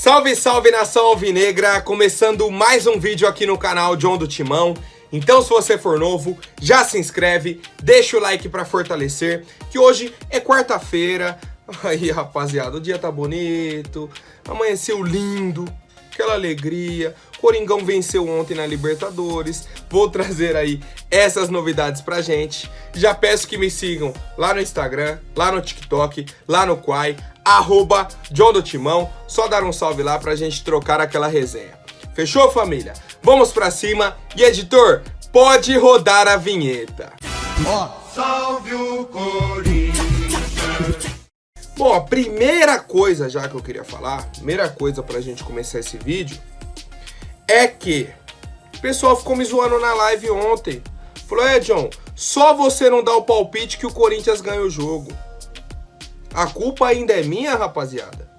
Salve, salve nação alvinegra, começando mais um vídeo aqui no canal John do Timão. Então se você for novo, já se inscreve, deixa o like pra fortalecer, que hoje é quarta-feira. Aí rapaziada, o dia tá bonito, amanheceu lindo, aquela alegria. Coringão venceu ontem na Libertadores, vou trazer aí essas novidades pra gente. Já peço que me sigam lá no Instagram, lá no TikTok, lá no Quai, @John do Timão, só dar um salve lá pra gente trocar aquela resenha. Fechou, família? Vamos pra cima e editor, pode rodar a vinheta. Salve o Corinthians! Bom, a primeira coisa já que eu queria falar, primeira coisa pra gente começar esse vídeo, é que o pessoal ficou me zoando na live ontem. Falou, John, só você não dá o palpite que o Corinthians ganha o jogo. A culpa ainda é minha, rapaziada?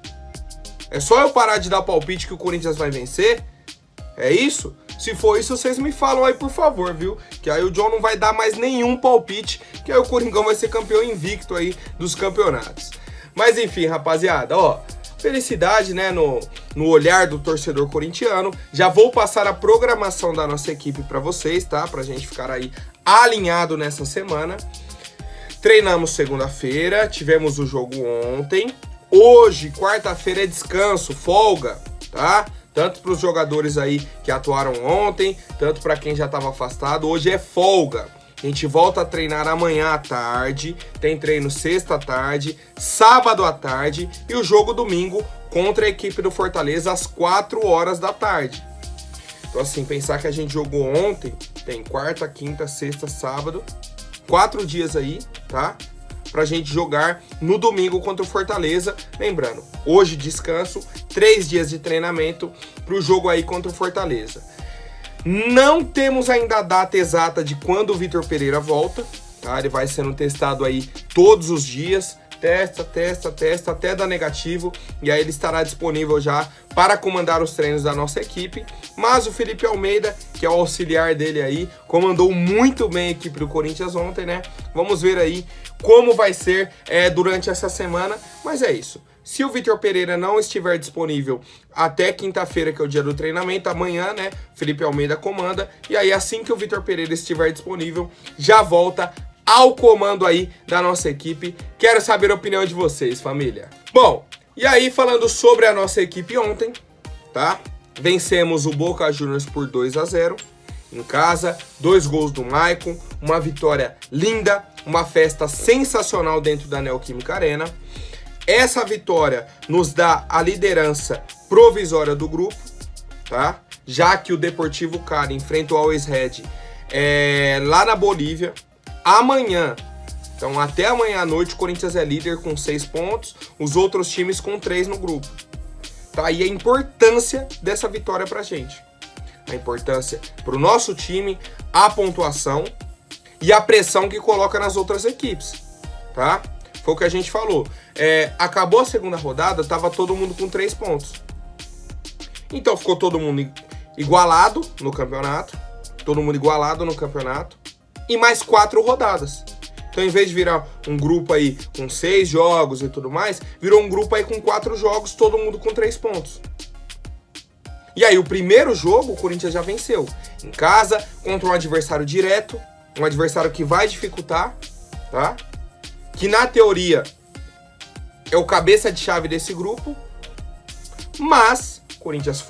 É só eu parar de dar palpite que o Corinthians vai vencer? É isso? Se for isso, vocês me falam aí, por favor, viu? Que aí o John não vai dar mais nenhum palpite, que aí o Coringão vai ser campeão invicto aí dos campeonatos. Mas enfim, rapaziada, ó, felicidade, né, no olhar do torcedor corintiano. Já vou passar a programação da nossa equipe pra vocês, tá? Pra gente ficar aí alinhado nessa semana. Treinamos segunda-feira, tivemos o jogo ontem. Hoje, quarta-feira, é descanso, folga, tá? Tanto para os jogadores aí que atuaram ontem, tanto para quem já estava afastado. Hoje é folga. A gente volta a treinar amanhã à tarde, tem treino sexta à tarde, sábado à tarde e o jogo domingo contra a equipe do Fortaleza às 4 horas da tarde. Então assim, pensar que a gente jogou ontem, tem quarta, quinta, sexta, sábado, 4 dias aí, tá? Pra gente jogar no domingo contra o Fortaleza. Lembrando, hoje descanso, 3 dias de treinamento pro jogo aí contra o Fortaleza. Não temos ainda a data exata de quando o Vitor Pereira volta, tá? Ele vai sendo testado aí todos os dias, testa, até dar negativo, e aí ele estará disponível já para comandar os treinos da nossa equipe. Mas o Felipe Almeida, que é o auxiliar dele aí, comandou muito bem a equipe do Corinthians ontem, né? Vamos ver aí como vai ser durante essa semana, mas é isso. Se o Vitor Pereira não estiver disponível até quinta-feira, que é o dia do treinamento, amanhã, né, Felipe Almeida comanda, e aí assim que o Vitor Pereira estiver disponível, já volta ao comando aí da nossa equipe. Quero saber a opinião de vocês, família. Bom, e aí falando sobre a nossa equipe ontem, tá? Vencemos o Boca Juniors por 2-0 em casa, 2 gols do Maicon, uma vitória linda, uma festa sensacional dentro da Neoquímica Arena. Essa vitória nos dá a liderança provisória do grupo, tá? Já que o Deportivo Cali enfrenta o Always Red lá na Bolívia. Amanhã, então até amanhã à noite, o Corinthians é líder com 6 pontos, os outros times com 3 no grupo. Tá? E a importância dessa vitória pra gente. A importância pro nosso time, a pontuação e a pressão que coloca nas outras equipes, tá? Foi o que a gente falou. Acabou a segunda rodada, tava todo mundo com 3 pontos. Então ficou todo mundo igualado no campeonato. Todo mundo igualado no campeonato. E mais 4 rodadas. Então, em vez de virar um grupo aí com 6 jogos e tudo mais, virou um grupo aí com 4 jogos, todo mundo com 3 pontos. E aí, o primeiro jogo, o Corinthians já venceu. Em casa, contra um adversário direto, um adversário que vai dificultar, tá? Que na teoria é o cabeça de chave desse grupo, mas o Corinthians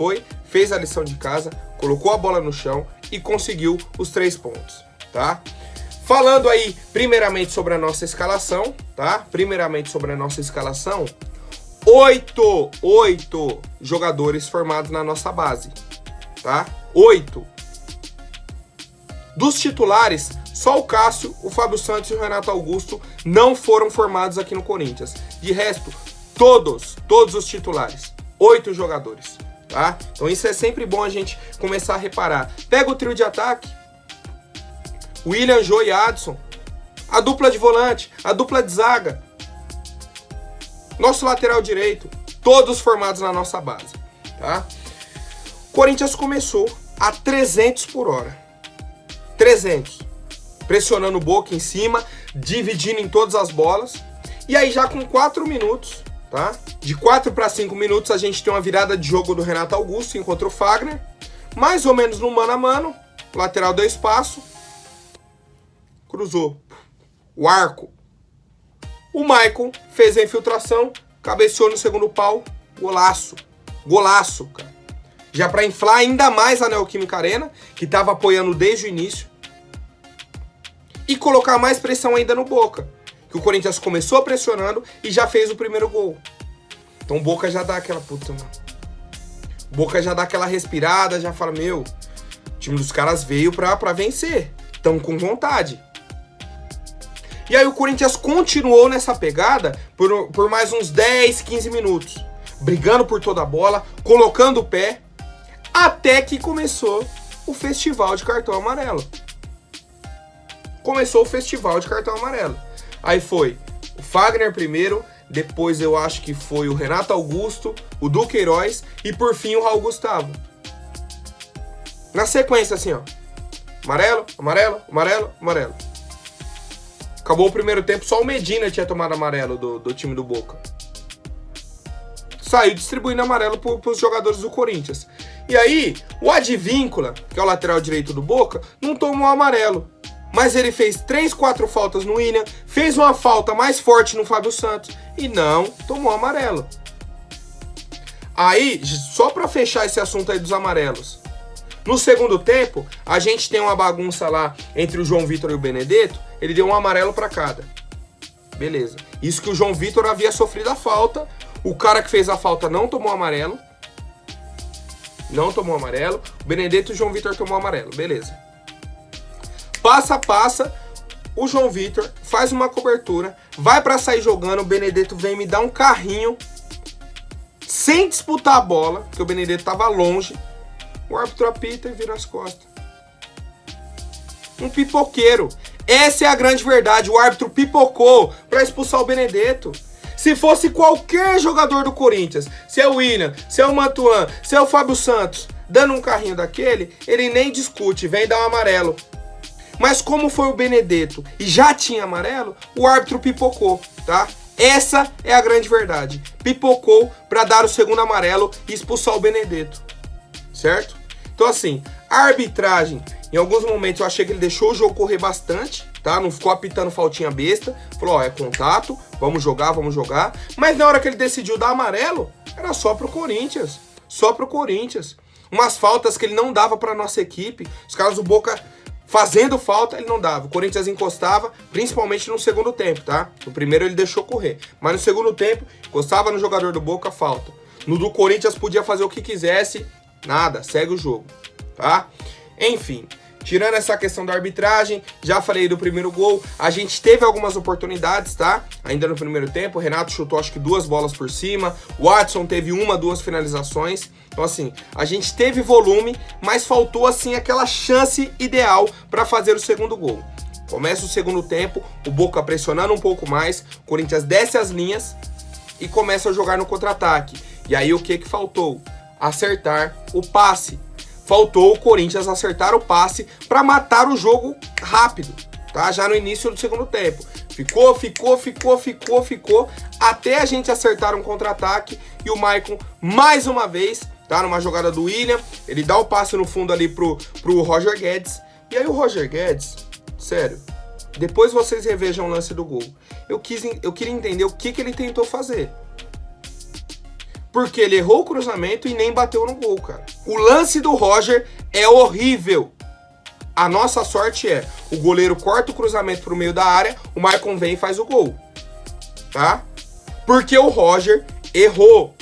fez a lição de casa, colocou a bola no chão e conseguiu os 3 pontos, tá? Falando aí primeiramente sobre a nossa escalação, tá? Primeiramente sobre a nossa escalação, 8 jogadores formados na nossa base, tá? 8. Dos titulares, só o Cássio, o Fábio Santos e o Renato Augusto não foram formados aqui no Corinthians. De resto, todos os titulares. 8 jogadores, tá? Então isso é sempre bom a gente começar a reparar. Pega o trio de ataque. William, Jô e Adson. A dupla de volante, a dupla de zaga. Nosso lateral direito. Todos formados na nossa base, tá? O Corinthians começou a 300 por hora. 300. Pressionando o Boca em cima, dividindo em todas as bolas. E aí já com 4 minutos, tá? De 4 para 5 minutos a gente tem uma virada de jogo do Renato Augusto contra o Fagner, mais ou menos no mano a mano, lateral deu espaço, cruzou o arco. O Maicon fez a infiltração, cabeceou no segundo pau, golaço. Golaço, cara. Já para inflar ainda mais a Neoquímica Arena, que estava apoiando desde o início. E colocar mais pressão ainda no Boca. Que o Corinthians começou pressionando e já fez o primeiro gol. Então o Boca já dá aquela puta, mano. O Boca já dá aquela respirada, já fala, meu, o time dos caras veio pra vencer. Estão com vontade. E aí o Corinthians continuou nessa pegada por mais uns 10, 15 minutos. Brigando por toda a bola, colocando o pé, até que começou o festival de cartão amarelo. Começou o festival de cartão amarelo. Aí foi o Fagner primeiro, depois eu acho que foi o Renato Augusto, o Duqueiroz e por fim o Raul Gustavo. Na sequência assim, ó. Amarelo, amarelo, amarelo, amarelo. Acabou o primeiro tempo, só o Medina tinha tomado amarelo do time do Boca. Saiu distribuindo amarelo para os jogadores do Corinthians. E aí, o Advíncula, que é o lateral direito do Boca, não tomou amarelo. Mas ele fez 3, 4 faltas no William, fez uma falta mais forte no Fábio Santos e não tomou amarelo. Aí, só para fechar esse assunto aí dos amarelos. No segundo tempo, a gente tem uma bagunça lá entre o João Vitor e o Benedetto, ele deu um amarelo para cada. Beleza. Isso que o João Vitor havia sofrido a falta, o cara que fez a falta não tomou amarelo. Não tomou amarelo. O Benedetto e o João Vitor tomou amarelo. Beleza. Passa, o João Vitor faz uma cobertura, vai para sair jogando, o Benedetto vem me dar um carrinho, sem disputar a bola, porque o Benedetto tava longe, o árbitro apita e vira as costas. Um pipoqueiro. Essa é a grande verdade, o árbitro pipocou para expulsar o Benedetto. Se fosse qualquer jogador do Corinthians, se é o William, se é o Mantuan, se é o Fábio Santos, dando um carrinho daquele, ele nem discute, vem dar um amarelo. Mas como foi o Benedetto e já tinha amarelo, o árbitro pipocou, tá? Essa é a grande verdade. Pipocou para dar o segundo amarelo e expulsar o Benedetto, certo? Então assim, a arbitragem, em alguns momentos eu achei que ele deixou o jogo correr bastante, tá? Não ficou apitando faltinha besta, falou, ó, é contato, vamos jogar. Mas na hora que ele decidiu dar amarelo, era só pro Corinthians, Umas faltas que ele não dava pra nossa equipe, os caras do Boca fazendo falta, ele não dava. O Corinthians encostava, principalmente no segundo tempo, tá? No primeiro ele deixou correr. Mas no segundo tempo, encostava no jogador do Boca, falta. No do Corinthians podia fazer o que quisesse, nada, segue o jogo, tá? Enfim, tirando essa questão da arbitragem, já falei do primeiro gol. A gente teve algumas oportunidades, tá? Ainda no primeiro tempo, o Renato chutou acho que 2 bolas por cima. O Watson teve 1, 2 finalizações. Então assim, a gente teve volume, mas faltou assim aquela chance ideal para fazer o segundo gol. Começa o segundo tempo, o Boca pressionando um pouco mais, o Corinthians desce as linhas e começa a jogar no contra-ataque. E aí o que faltou? Acertar o passe. Faltou o Corinthians acertar o passe para matar o jogo rápido, tá? Já no início do segundo tempo. Ficou, até a gente acertar um contra-ataque e o Maicon, mais uma vez, tá? Numa jogada do William, ele dá o passe no fundo ali pro Roger Guedes. E aí o Roger Guedes, sério, depois vocês revejam o lance do gol. Eu queria entender o que ele tentou fazer. Porque ele errou o cruzamento e nem bateu no gol, cara. O lance do Roger é horrível. A nossa sorte é, o goleiro corta o cruzamento pro meio da área, o Maicon vem e faz o gol. Tá? Porque o Roger errou.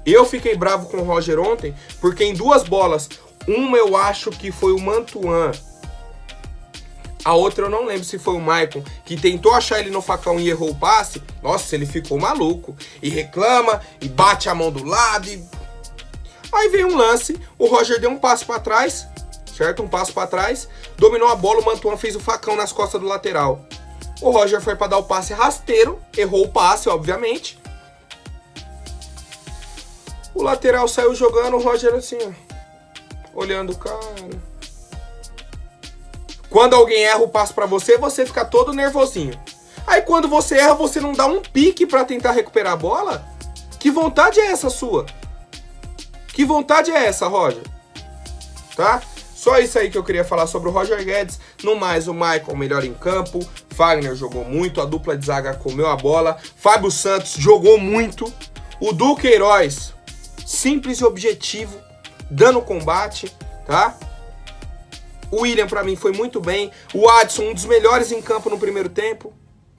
Eu fiquei bravo com o Roger ontem, porque em 2 bolas, uma eu acho que foi o Mantuan, a outra eu não lembro se foi o Maicon, que tentou achar ele no facão e errou o passe. Nossa, ele ficou maluco. E reclama, e bate a mão do lado. Aí veio um lance, o Roger deu um passo para trás, certo? Um passo para trás, dominou a bola, o Mantuan fez o facão nas costas do lateral. O Roger foi para dar o passe rasteiro, errou o passe, obviamente. O lateral saiu jogando, o Roger assim, ó, olhando o cara. Quando alguém erra o passe pra você, você fica todo nervosinho. Aí quando você erra, você não dá um pique pra tentar recuperar a bola? Que vontade é essa sua? Que vontade é essa, Roger? Tá? Só isso aí que eu queria falar sobre o Roger Guedes. No mais, o Michael melhor em campo. Fagner jogou muito. A dupla de zaga comeu a bola. Fábio Santos jogou muito. O Duqueiroz, simples e objetivo, dando combate, tá? O William, pra mim, foi muito bem. O Adson, um dos melhores em campo no primeiro tempo.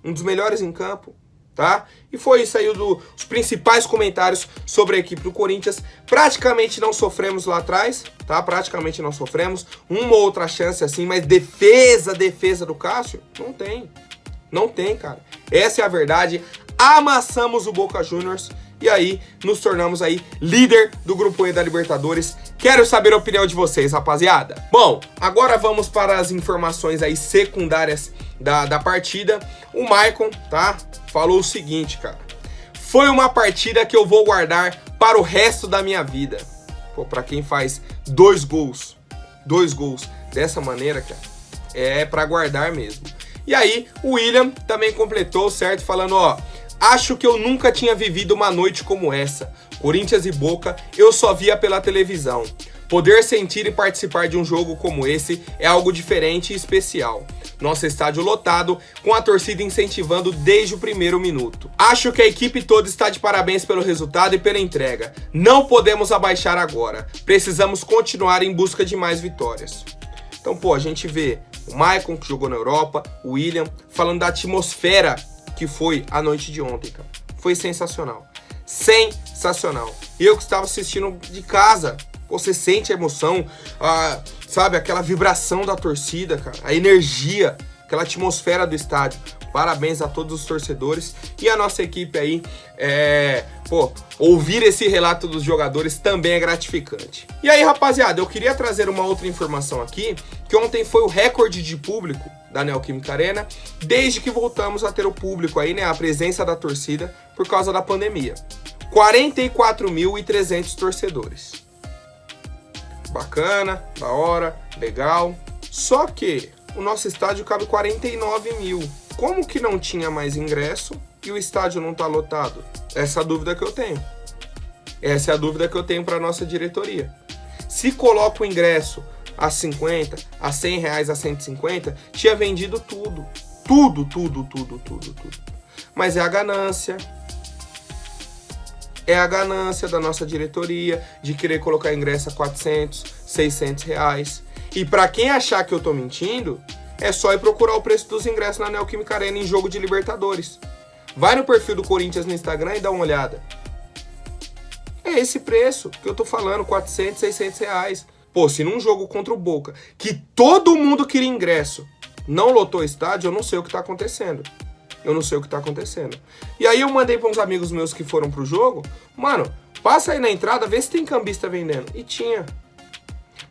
Um dos melhores em campo, tá? E foi isso aí os principais comentários sobre a equipe do Corinthians. Praticamente não sofremos lá atrás, tá? Praticamente não sofremos. Uma ou outra chance assim, mas defesa do Cássio, não tem. Não tem, cara. Essa é a verdade. Amassamos o Boca Juniors e aí nos tornamos aí líder do Grupo E da Libertadores. Quero saber a opinião de vocês, rapaziada. Bom, agora vamos para as informações aí secundárias da partida. O Maicon, tá? Falou o seguinte, cara. Foi uma partida que eu vou guardar para o resto da minha vida. Pô, pra quem faz dois gols dessa maneira, cara, é pra guardar mesmo. E aí, o William também completou, certo? Falando, ó, acho que eu nunca tinha vivido uma noite como essa. Corinthians e Boca, eu só via pela televisão. Poder sentir e participar de um jogo como esse é algo diferente e especial. Nosso estádio lotado, com a torcida incentivando desde o primeiro minuto. Acho que a equipe toda está de parabéns pelo resultado e pela entrega. Não podemos abaixar agora. Precisamos continuar em busca de mais vitórias. Então, pô, a gente vê o Maicon, que jogou na Europa, o William, falando da atmosfera que foi a noite de ontem, cara. Foi sensacional. Sensacional. Eu que estava assistindo de casa, você sente a emoção, sabe, aquela vibração da torcida, cara, a energia, aquela atmosfera do estádio. Parabéns a todos os torcedores e a nossa equipe aí. Ouvir esse relato dos jogadores também é gratificante. E aí, rapaziada, eu queria trazer uma outra informação aqui, que ontem foi o recorde de público da Neoquímica Arena, desde que voltamos a ter o público aí, né, a presença da torcida por causa da pandemia. 44.300 torcedores. Bacana, da hora, legal. Só que o nosso estádio cabe 49 mil. Como que não tinha mais ingresso e o estádio não tá lotado? Essa é a dúvida que eu tenho. Essa é a dúvida que eu tenho para nossa diretoria. Se coloca o ingresso a 50, a 100 reais, a 150, tinha vendido tudo. Tudo. Mas é a ganância. É a ganância da nossa diretoria de querer colocar ingresso a 400, 600 reais. E para quem achar que eu tô mentindo, é só ir procurar o preço dos ingressos na Neoquímica Arena em jogo de Libertadores. Vai no perfil do Corinthians no Instagram e dá uma olhada. É esse preço que eu tô falando, 400, 600 reais. Pô, se num jogo contra o Boca, que todo mundo queria ingresso, não lotou o estádio, eu não sei o que tá acontecendo. E aí eu mandei para uns amigos meus que foram pro jogo, mano, passa aí na entrada, vê se tem cambista vendendo. E tinha.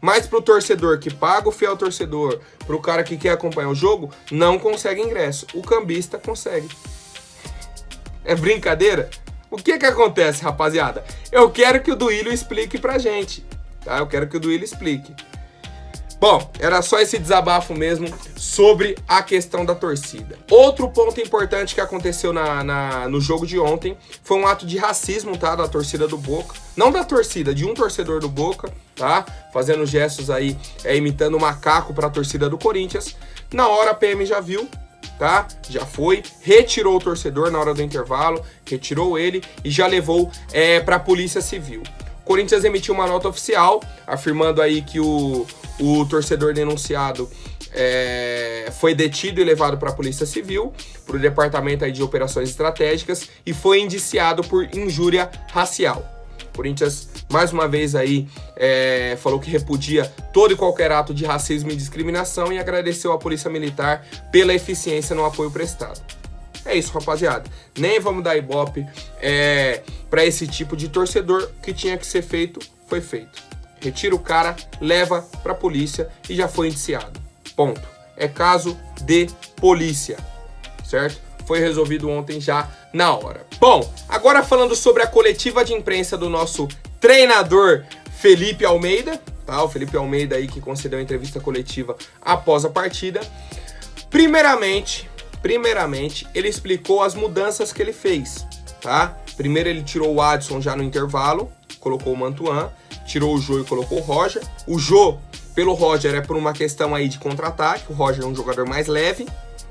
Mas pro torcedor que paga o fiel torcedor, pro cara que quer acompanhar o jogo, não consegue ingresso. O cambista consegue. É brincadeira? O que acontece, rapaziada? Eu quero que o Duílio explique pra gente, tá? Eu quero que o Duílio explique. Bom, era só esse desabafo mesmo sobre a questão da torcida. Outro ponto importante que aconteceu no jogo de ontem foi um ato de racismo, tá? Da torcida do Boca. Não da torcida, de um torcedor do Boca, tá? Fazendo gestos aí, imitando um macaco pra torcida do Corinthians. Na hora a PM já viu, tá? Já foi, retirou o torcedor na hora do intervalo, retirou ele e já levou pra Polícia Civil. O Corinthians emitiu uma nota oficial afirmando aí que o torcedor denunciado foi detido e levado para a Polícia Civil, para o Departamento aí de Operações Estratégicas e foi indiciado por injúria racial. O Corinthians, mais uma vez aí, falou que repudia todo e qualquer ato de racismo e discriminação e agradeceu à Polícia Militar pela eficiência no apoio prestado. É isso, rapaziada. Nem vamos dar ibope para esse tipo de torcedor. O que tinha que ser feito, foi feito. Retira o cara, leva pra polícia e já foi indiciado. Ponto. É caso de polícia, certo? Foi resolvido ontem já na hora. Bom, agora falando sobre a coletiva de imprensa do nosso treinador Felipe Almeida, tá? O Felipe Almeida aí que concedeu a entrevista coletiva após a partida. Primeiramente, Primeiramente, ele explicou as mudanças que ele fez, tá? Primeiro ele tirou o Adson já no intervalo, colocou o Mantuan, tirou o Jô e colocou o Roger. O Jô, pelo Roger, é por uma questão aí de contra-ataque, o Roger é um jogador mais leve,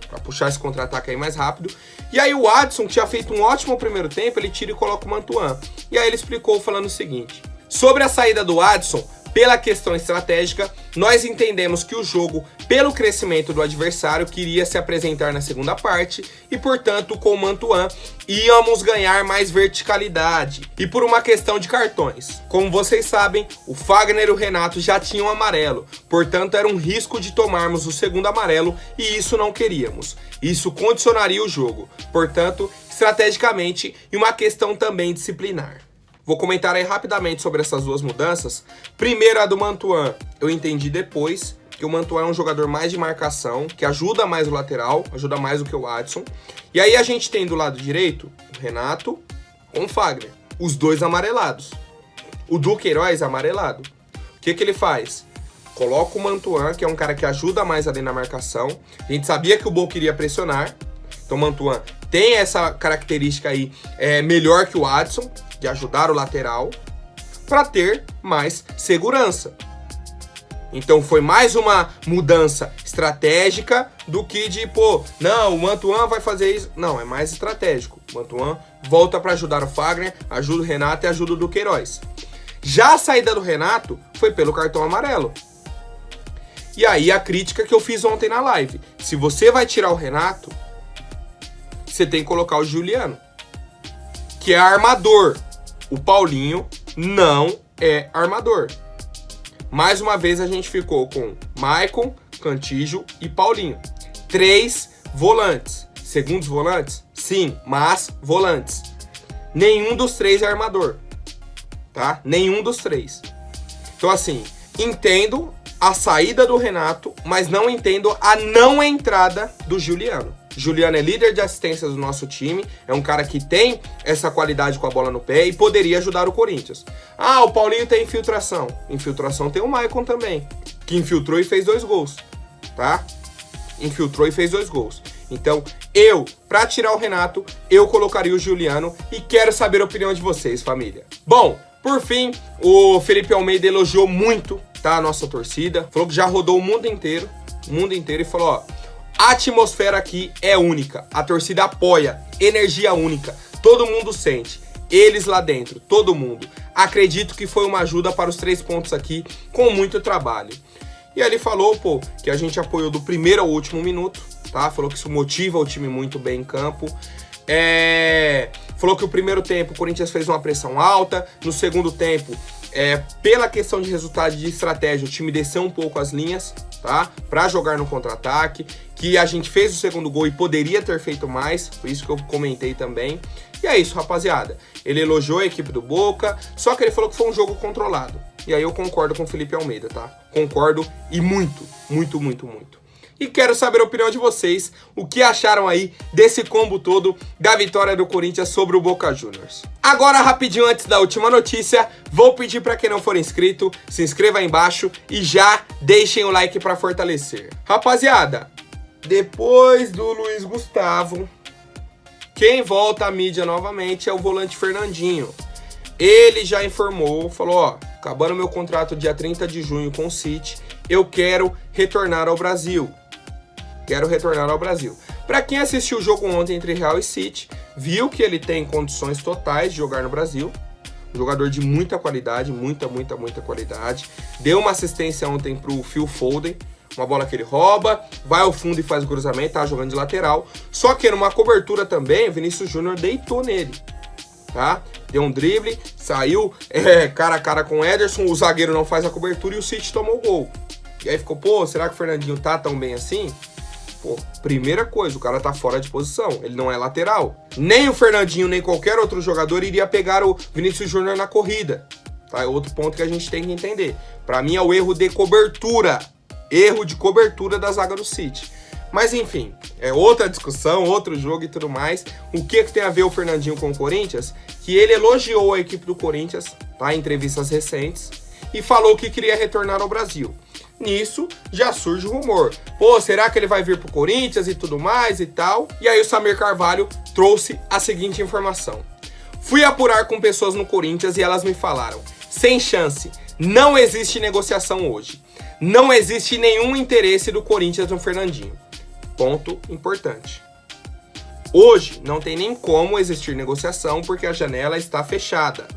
para puxar esse contra-ataque aí mais rápido. E aí o Adson, que tinha feito um ótimo primeiro tempo, ele tira e coloca o Mantuan. E aí ele explicou falando o seguinte: sobre a saída do Adson, pela questão estratégica, nós entendemos que o jogo, pelo crescimento do adversário, queria se apresentar na segunda parte e, portanto, com o Mantuan, íamos ganhar mais verticalidade. E por uma questão de cartões. Como vocês sabem, o Fagner e o Renato já tinham amarelo, portanto, era um risco de tomarmos o segundo amarelo e isso não queríamos. Isso condicionaria o jogo, portanto, estrategicamente e uma questão também disciplinar. Vou comentar aí rapidamente sobre essas duas mudanças. Primeiro, a do Mantuan, eu entendi depois que o Mantuan é um jogador mais de marcação, que ajuda mais o lateral, ajuda mais do que o Adson. E aí a gente tem do lado direito o Renato com o Fagner, os dois amarelados. O Duqueiroz amarelado. O que ele faz? Coloca o Mantuan, que é um cara que ajuda mais ali na marcação. A gente sabia que o Boca iria pressionar, então o Mantuan tem essa característica aí melhor que o Adson, de ajudar o lateral, para ter mais segurança. Então foi mais uma mudança estratégica do que de, não, o Mantuan vai fazer isso. Não, é mais estratégico. O Mantuan volta para ajudar o Fagner, ajuda o Renato e ajuda o Duqueiroz. Já a saída do Renato foi pelo cartão amarelo. E aí a crítica que eu fiz ontem na live: se você vai tirar o Renato, você tem que colocar o Juliano, que é armador. O Paulinho não é armador. Mais uma vez a gente ficou com Maicon, Cantígio e Paulinho. 3 volantes. Segundos volantes? Sim, mas volantes. Nenhum dos 3 é armador. Tá? Nenhum dos 3. Então assim, entendo a saída do Renato, mas não entendo a não entrada do Juliano. Juliano é líder de assistências do nosso time, é um cara que tem essa qualidade com a bola no pé e poderia ajudar o Corinthians. Ah, o Paulinho tem infiltração. Infiltração tem o Maicon também, que infiltrou e fez 2 gols, tá? Infiltrou e fez 2 gols. Então, pra tirar o Renato, eu colocaria o Juliano e quero saber a opinião de vocês, família. Bom, por fim, o Felipe Almeida elogiou muito, tá, a nossa torcida. Falou que já rodou o mundo inteiro e falou, ó: a atmosfera aqui é única, a torcida apoia, energia única, todo mundo sente, eles lá dentro, todo mundo. Acredito que foi uma ajuda para os 3 pontos aqui, com muito trabalho. E aí ele falou, que a gente apoiou do primeiro ao último minuto, tá? Falou que isso motiva o time muito bem em campo. Falou que o primeiro tempo o Corinthians fez uma pressão alta, no segundo tempo, pela questão de resultado e de estratégia, o time desceu um pouco as linhas, tá? Pra jogar no contra-ataque, que a gente fez o segundo gol e poderia ter feito mais, por isso que eu comentei também. E é isso, rapaziada. Ele elogiou a equipe do Boca, só que ele falou que foi um jogo controlado. E aí eu concordo com o Felipe Almeida, tá? Concordo e muito, muito, muito, muito. E quero saber a opinião de vocês, o que acharam aí desse combo todo da vitória do Corinthians sobre o Boca Juniors. Agora, rapidinho antes da última notícia, vou pedir para quem não for inscrito, se inscreva aí embaixo e já deixem o like para fortalecer. Rapaziada, depois do Luiz Gustavo, quem volta à mídia novamente é o volante Fernandinho. Ele já informou, falou, ó, acabando meu contrato dia 30 de junho com o City, eu quero retornar ao Brasil. Para quem assistiu o jogo ontem entre Real e City, viu que ele tem condições totais de jogar no Brasil. Um jogador de muita qualidade, muita qualidade. Deu uma assistência ontem pro Phil Foden, uma bola que ele rouba, vai ao fundo e faz o cruzamento, tá jogando de lateral. Só que numa cobertura também, o Vinícius Júnior deitou nele, tá? Deu um drible, saiu cara a cara com o Ederson, o zagueiro não faz a cobertura e o City tomou o gol. E aí ficou, será que o Fernandinho tá tão bem assim? Primeira coisa, o cara tá fora de posição, ele não é lateral. Nem o Fernandinho, nem qualquer outro jogador iria pegar o Vinícius Júnior na corrida, tá? É outro ponto que a gente tem que entender. Pra mim é o erro de cobertura da zaga do City. Mas enfim, é outra discussão, outro jogo e tudo mais. O que tem a ver o Fernandinho com o Corinthians? Que ele elogiou a equipe do Corinthians, tá? Em entrevistas recentes, e falou que queria retornar ao Brasil. Nisso já surge o rumor. Pô, será que ele vai vir pro Corinthians e tudo mais e tal? E aí o Samir Carvalho trouxe a seguinte informação. Fui apurar com pessoas no Corinthians e elas me falaram: sem chance, não existe negociação hoje. Não existe nenhum interesse do Corinthians no Fernandinho. Ponto importante. Hoje não tem nem como existir negociação porque a janela está fechada,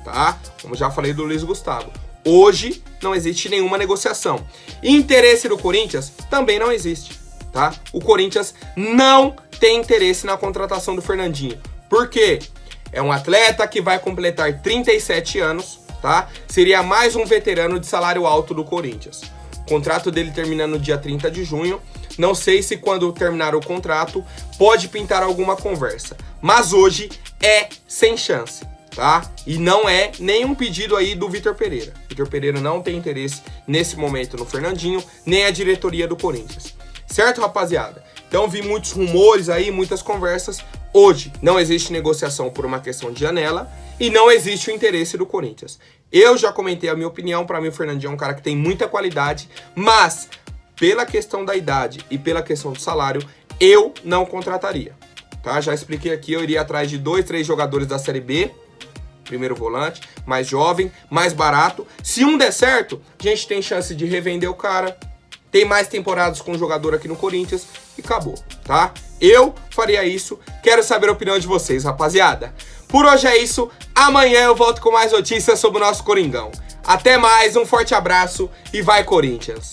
tá? Como já falei do Luiz Gustavo. Hoje não existe nenhuma negociação. Interesse do Corinthians também não existe, tá? O Corinthians não tem interesse na contratação do Fernandinho. Por quê? É um atleta que vai completar 37 anos, tá? Seria mais um veterano de salário alto do Corinthians. O contrato dele termina no dia 30 de junho. Não sei se quando terminar o contrato pode pintar alguma conversa. Mas hoje é sem chance, tá? E não é nenhum pedido aí do Vitor Pereira. Vitor Pereira não tem interesse nesse momento no Fernandinho, nem a diretoria do Corinthians. Certo, rapaziada? Então vi muitos rumores aí, muitas conversas. Hoje não existe negociação por uma questão de janela e não existe o interesse do Corinthians. Eu já comentei a minha opinião, para mim o Fernandinho é um cara que tem muita qualidade, mas pela questão da idade e pela questão do salário, eu não contrataria, tá? Já expliquei aqui, eu iria atrás de 2, 3 jogadores da Série B, primeiro volante, mais jovem, mais barato. Se um der certo, a gente tem chance de revender o cara, tem mais temporadas com o jogador aqui no Corinthians e acabou, tá? Eu faria isso, quero saber a opinião de vocês, rapaziada. Por hoje é isso, amanhã eu volto com mais notícias sobre o nosso Coringão. Até mais, um forte abraço e vai Corinthians!